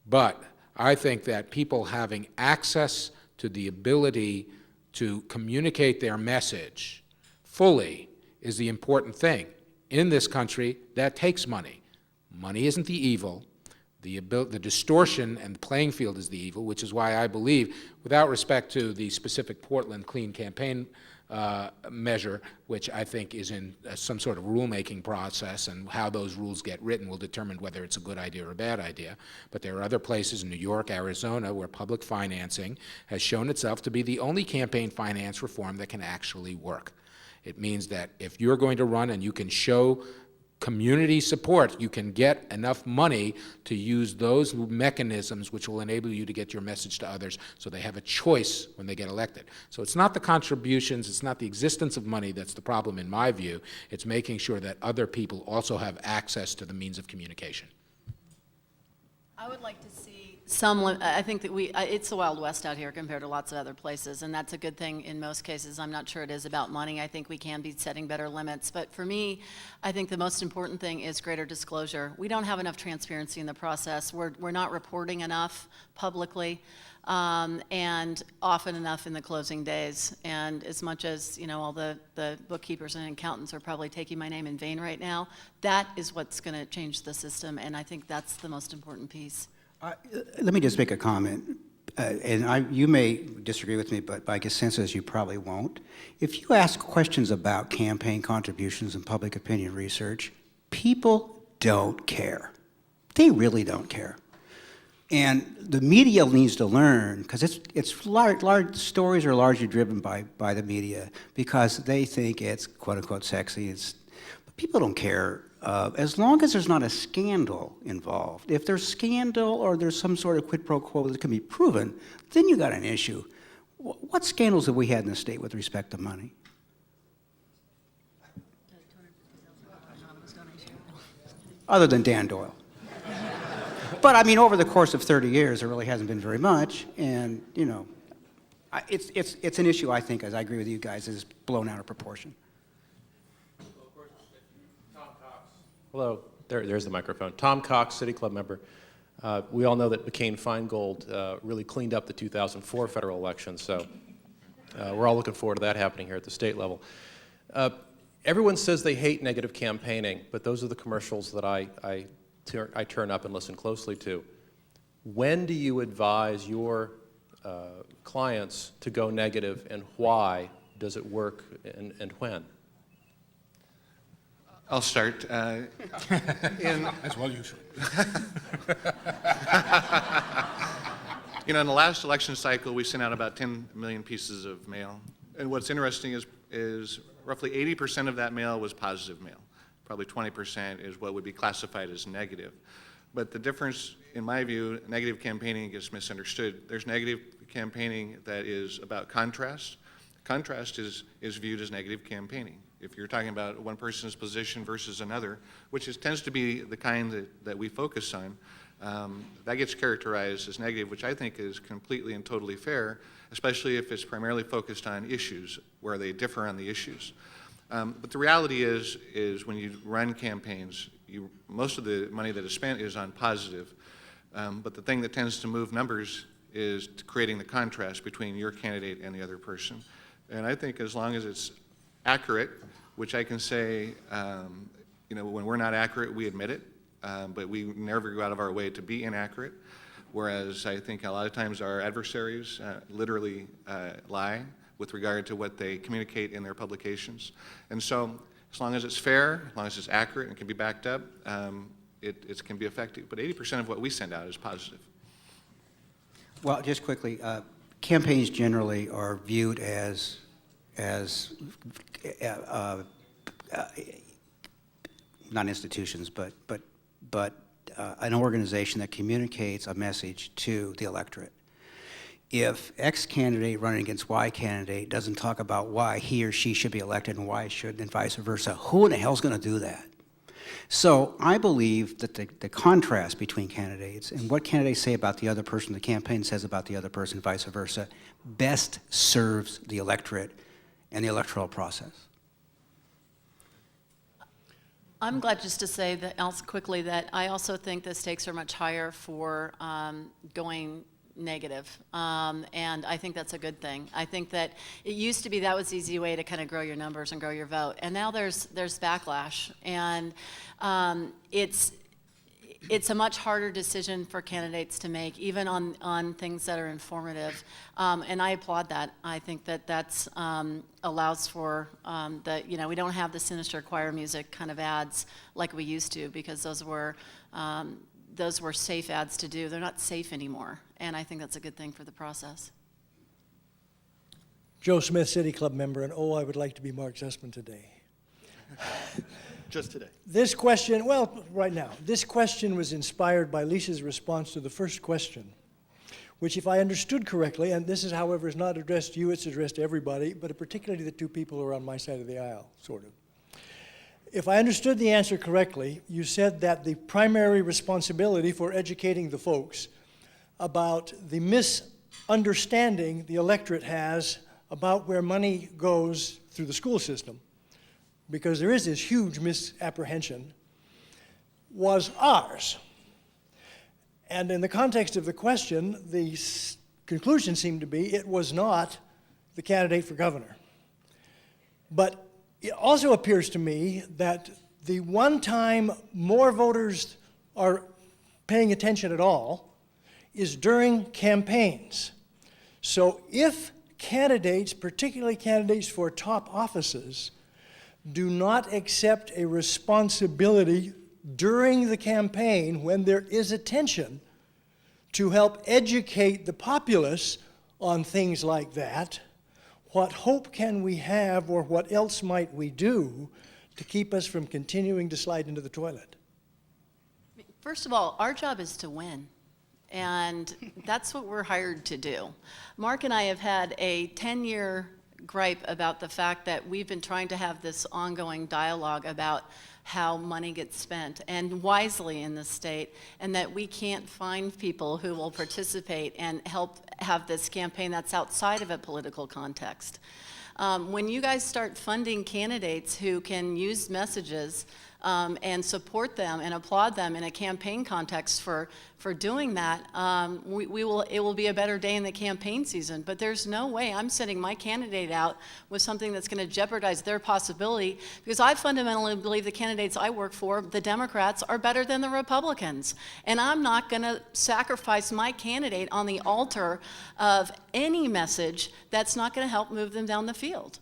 but I think that people having access to the ability to communicate their message fully is the important thing. In this country, that takes money. Money isn't the evil. The distortion and the playing field is the evil, which is why I believe, without respect to the specific Portland Clean Campaign measure, which I think is in some sort of rulemaking process, and how those rules get written will determine whether it's a good idea or a bad idea. But there are other places in New York, Arizona, where public financing has shown itself to be the only campaign finance reform that can actually work. It means that if you're going to run and you can show community support, you can get enough money to use those mechanisms which will enable you to get your message to others so they have a choice when they get elected. So it's not the contributions, it's not the existence of money that's the problem in my view, it's making sure that other people also have access to the means of communication. I would like to see I think that it's the Wild West out here compared to lots of other places, and that's a good thing in most cases. I'm not sure it is about money. I think we can be setting better limits. But for me, I think the most important thing is greater disclosure. We don't have enough transparency in the process. We're not reporting enough publicly, and often enough in the closing days. And as much as, all the bookkeepers and accountants are probably taking my name in vain right now, that is what's going to change the system, and I think that's the most important piece. Let me just make a comment, and you may disagree with me, but by consensus you probably won't. If you ask questions about campaign contributions and public opinion research, people don't care. They really don't care. And the media needs to learn, because it's large stories are largely driven by the media because they think it's quote unquote sexy. But people don't care. As long as there's not a scandal involved. If there's scandal or there's some sort of quid pro quo that can be proven, then you got an issue. What scandals have we had in the state with respect to money? Other than Dan Doyle. But I mean, over the course of 30 years, there really hasn't been very much, and it's an issue I think, as I agree with you guys, is blown out of proportion. Hello, there's the microphone. Tom Cox, City Club member. We all know that McCain-Feingold really cleaned up the 2004 federal election, so we're all looking forward to that happening here at the state level. Everyone says they hate negative campaigning, but those are the commercials that I turn up and listen closely to. When do you advise your clients to go negative, and why does it work, and when? I'll start. As well you should. You know, in the last election cycle, we sent out about 10 million pieces of mail. And what's interesting is roughly 80% of that mail was positive mail. Probably 20% is what would be classified as negative. But the difference, in my view, negative campaigning gets misunderstood. There's negative campaigning that is about contrast. Contrast is viewed as negative campaigning. If you're talking about one person's position versus another, which tends to be the kind that we focus on, that gets characterized as negative, which I think is completely and totally fair, especially if it's primarily focused on issues where they differ on the issues. But the reality is when you run campaigns, most of the money that is spent is on positive. But the thing that tends to move numbers is creating the contrast between your candidate and the other person. And I think as long as it's accurate, which I can say, you know, when we're not accurate, we admit it, but we never go out of our way to be inaccurate. Whereas I think a lot of times our adversaries literally lie with regard to what they communicate in their publications. And so as long as it's fair, as long as it's accurate and can be backed up, it can be effective. But 80% of what we send out is positive. Well, just quickly, campaigns generally are viewed as not institutions, but an organization that communicates a message to the electorate. If X candidate running against Y candidate doesn't talk about why he or she should be elected and why shouldn't, and vice versa, who in the hell's going to do that? So I believe that the contrast between candidates and what candidates say about the other person, the campaign says about the other person, vice versa, best serves the electorate and the electoral process. I'm glad just to say that else quickly that I also think the stakes are much higher for going negative, and I think that's a good thing. I think that it used to be that was the easy way to kind of grow your numbers and grow your vote, and now there's backlash, and it's a much harder decision for candidates to make, even on things that are informative, and I applaud that. I think that that's allows for the, you know, we don't have the sinister choir music kind of ads like we used to, because those were safe ads to do. They're not safe anymore, and I think that's a good thing for the process. Joe Smith, City Club member, and I would like to be Mark Zusman today. Just today. This question, well, right now, this question was inspired by Lisa's response to the first question, which, if I understood correctly, and this is, however, is not addressed to you, it's addressed to everybody, but particularly the two people who are on my side of the aisle, sort of. If I understood the answer correctly, you said that the primary responsibility for educating the folks about the misunderstanding the electorate has about where money goes through the school system, because there is this huge misapprehension, was ours. And in the context of the question, the conclusion seemed to be it was not the candidate for governor. But it also appears to me that the one time more voters are paying attention at all is during campaigns. So if candidates, particularly candidates for top offices, do not accept a responsibility during the campaign when there is attention to help educate the populace on things like that, what hope can we have, or what else might we do to keep us from continuing to slide into the toilet? First of all, our job is to win, and that's what we're hired to do. Mark and I have had a 10-year gripe about the fact that we've been trying to have this ongoing dialogue about how money gets spent, and wisely in this state, and that we can't find people who will participate and help have this campaign that's outside of a political context. When you guys start funding candidates who can use messages and support them and applaud them in a campaign context for doing that, it will be a better day in the campaign season. But there's no way I'm sending my candidate out with something that's going to jeopardize their possibility, because I fundamentally believe the candidates I work for, the Democrats, are better than the Republicans. And I'm not going to sacrifice my candidate on the altar of any message that's not going to help move them down the field.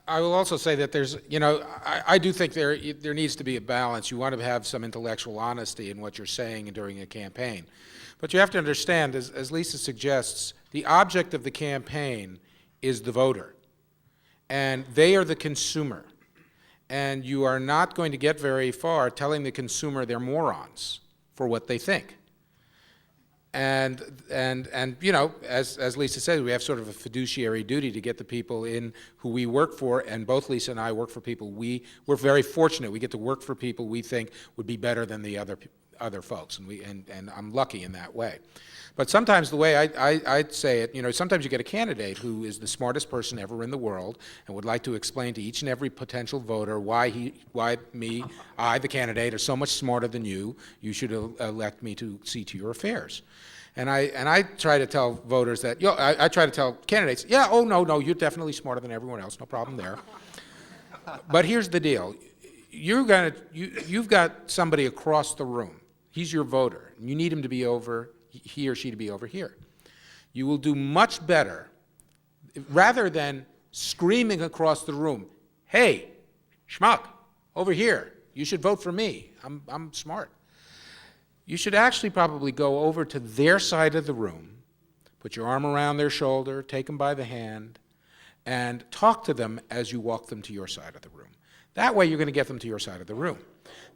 I will also say that there's, you know, I do think there needs to be a balance. You want to have some intellectual honesty in what you're saying during a campaign. But you have to understand, as Lisa suggests, the object of the campaign is the voter, and they are the consumer. And you are not going to get very far telling the consumer they're morons for what they think. And you know, as Lisa said, we have sort of a fiduciary duty to get the people in who we work for, and both Lisa and I work for people we're very fortunate. We get to work for people we think would be better than the other folks, and I'm lucky in that way. But sometimes the way I'd say it, you know, sometimes you get a candidate who is the smartest person ever in the world and would like to explain to each and every potential voter why I, the candidate, are so much smarter than you. You should elect me to see to your affairs. And I try to tell voters that, you know, I try to tell candidates, yeah, oh, no, you're definitely smarter than everyone else, no problem there. But here's the deal. You've got somebody across the room. He's your voter. And you need him to be he or she to be over here. You will do much better, rather than screaming across the room, hey, schmuck, over here, you should vote for me, I'm smart. You should actually probably go over to their side of the room, put your arm around their shoulder, take them by the hand, and talk to them as you walk them to your side of the room. That way you're going to get them to your side of the room.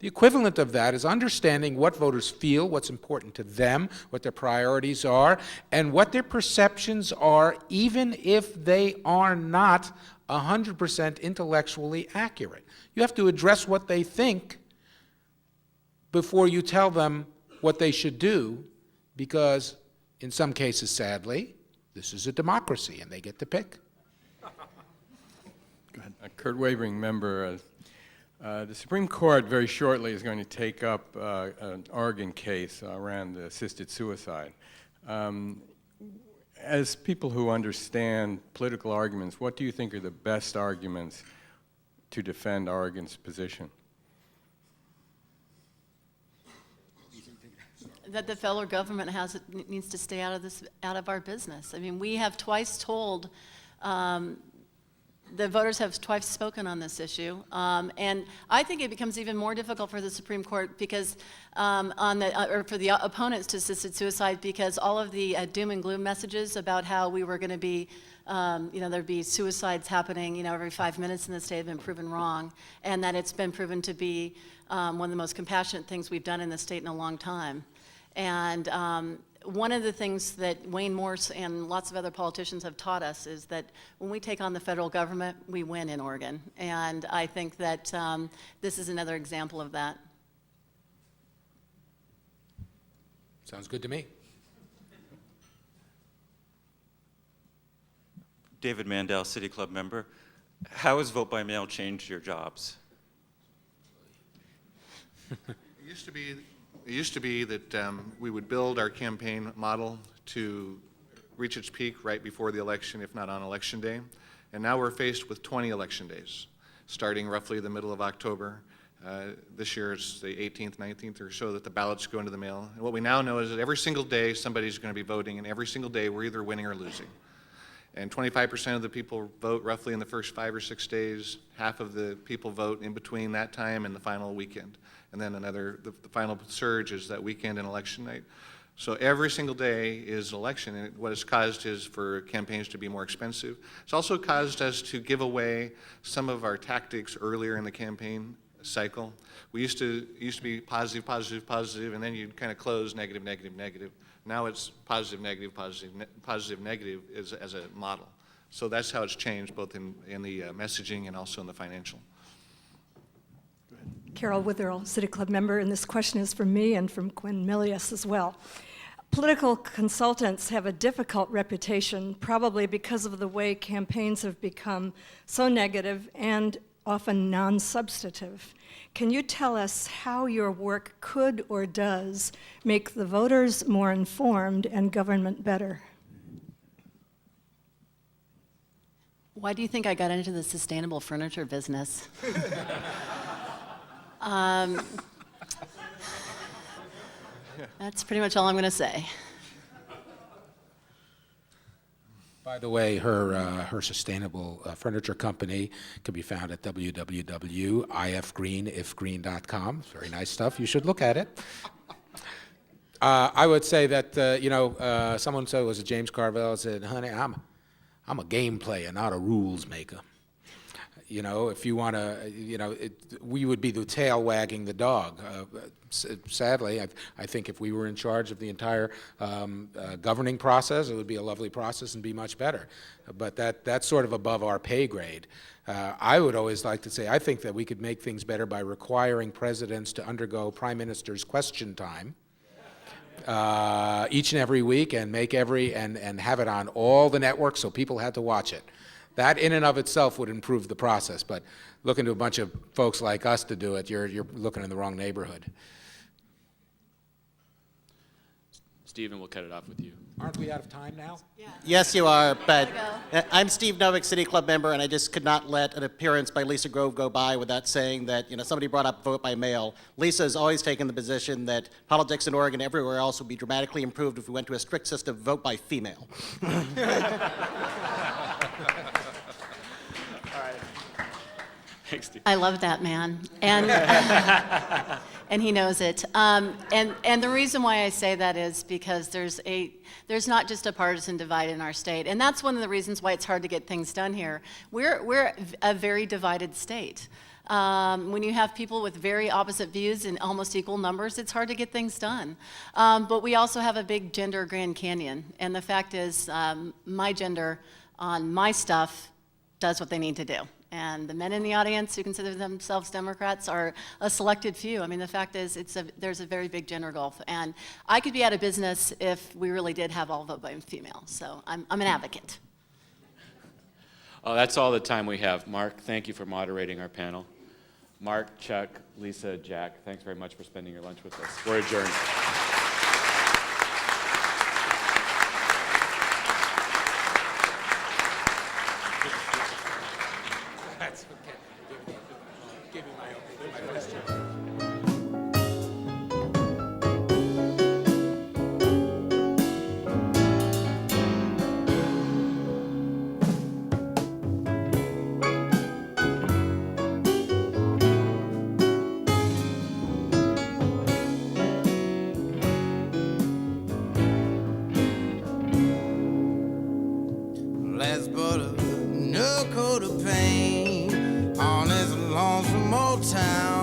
The equivalent of that is understanding what voters feel, what's important to them, what their priorities are, and what their perceptions are, even if they are not 100% intellectually accurate. You have to address what they think before you tell them what they should do, because in some cases, sadly, this is a democracy and they get to pick. Go ahead. Kurt Wavering, member. The Supreme Court very shortly is going to take up an Oregon case around assisted suicide. As people who understand political arguments, what do you think are the best arguments to defend Oregon's position? That the federal government needs to stay out of our business. I mean, we have twice told, the voters have twice spoken on this issue, and I think it becomes even more difficult for the Supreme Court because for the opponents to assisted suicide, because all of the doom and gloom messages about how we were going to be, there'd be suicides happening, every 5 minutes in the state have been proven wrong, and that it's been proven to be one of the most compassionate things we've done in the state in a long time. And one of the things that Wayne Morse and lots of other politicians have taught us is that when we take on the federal government, we win in Oregon. And I think that this is another example of that. Sounds good to me. David Mandel, City Club member. How has vote by mail changed your jobs? It used to be that we would build our campaign model to reach its peak right before the election, if not on election day. And now we're faced with 20 election days, starting roughly the middle of October. This year it's the 18th, 19th or so that the ballots go into the mail. And what we now know is that every single day somebody's going to be voting, and every single day we're either winning or losing. And 25% of the people vote roughly in the first 5 or 6 days. Half of the people vote in between that time and the final weekend. And then the final surge is that weekend and election night. So every single day is election, and what it's caused is for campaigns to be more expensive. It's also caused us to give away some of our tactics earlier in the campaign cycle. We used to be positive, positive, positive, and then you'd kind of close negative, negative, negative. Now it's positive, negative, positive, positive, negative as a model. So that's how it's changed, both in the messaging and also in the financial. Carol Witherell, City Club member, and this question is from me and from Gwen Milius as well. Political consultants have a difficult reputation, probably because of the way campaigns have become so negative and often non-substantive. Can you tell us how your work could or does make the voters more informed and government better? Why do you think I got into the sustainable furniture business? That's pretty much all I'm going to say. By the way, her sustainable furniture company can be found at www.ifgreenifgreen.com. It's very nice stuff. You should look at it. I would say that, someone said, was it James Carville, said, honey, I'm a game player, not a rules maker. If you want to, we would be the tail wagging the dog. Sadly, I think if we were in charge of the entire governing process, it would be a lovely process and be much better. But that's sort of above our pay grade. I would always like to say, I think that we could make things better by requiring presidents to undergo prime minister's question time each and every week, and and have it on all the networks so people had to watch it. That in and of itself would improve the process, but looking to a bunch of folks like us to do it, you're looking in the wrong neighborhood. Stephen, we'll cut it off with you. Aren't we out of time now? Yes, you are, but I'm Steve Novick, City Club member, and I just could not let an appearance by Lisa Grove go by without saying that, somebody brought up vote by mail. Lisa has always taken the position that politics in Oregon, everywhere else, would be dramatically improved if we went to a strict system of vote by female. Thanks, Steve. I love that man, and and he knows it. And the reason why I say that is because there's not just a partisan divide in our state, and that's one of the reasons why it's hard to get things done here. We're a very divided state. When you have people with very opposite views in almost equal numbers, it's hard to get things done. But we also have a big gender Grand Canyon, and the fact is, my gender on my stuff does what they need to do. And the men in the audience who consider themselves Democrats are a selected few. I mean, the fact is, there's a very big gender gulf. And I could be out of business if we really did have all vote by female. So I'm an advocate. Oh, that's all the time we have. Mark, thank you for moderating our panel. Mark, Chuck, Lisa, Jack, thanks very much for spending your lunch with us. We're adjourned. That's okay. Give me my question. Let's put a new coat of paint on this lonesome old town.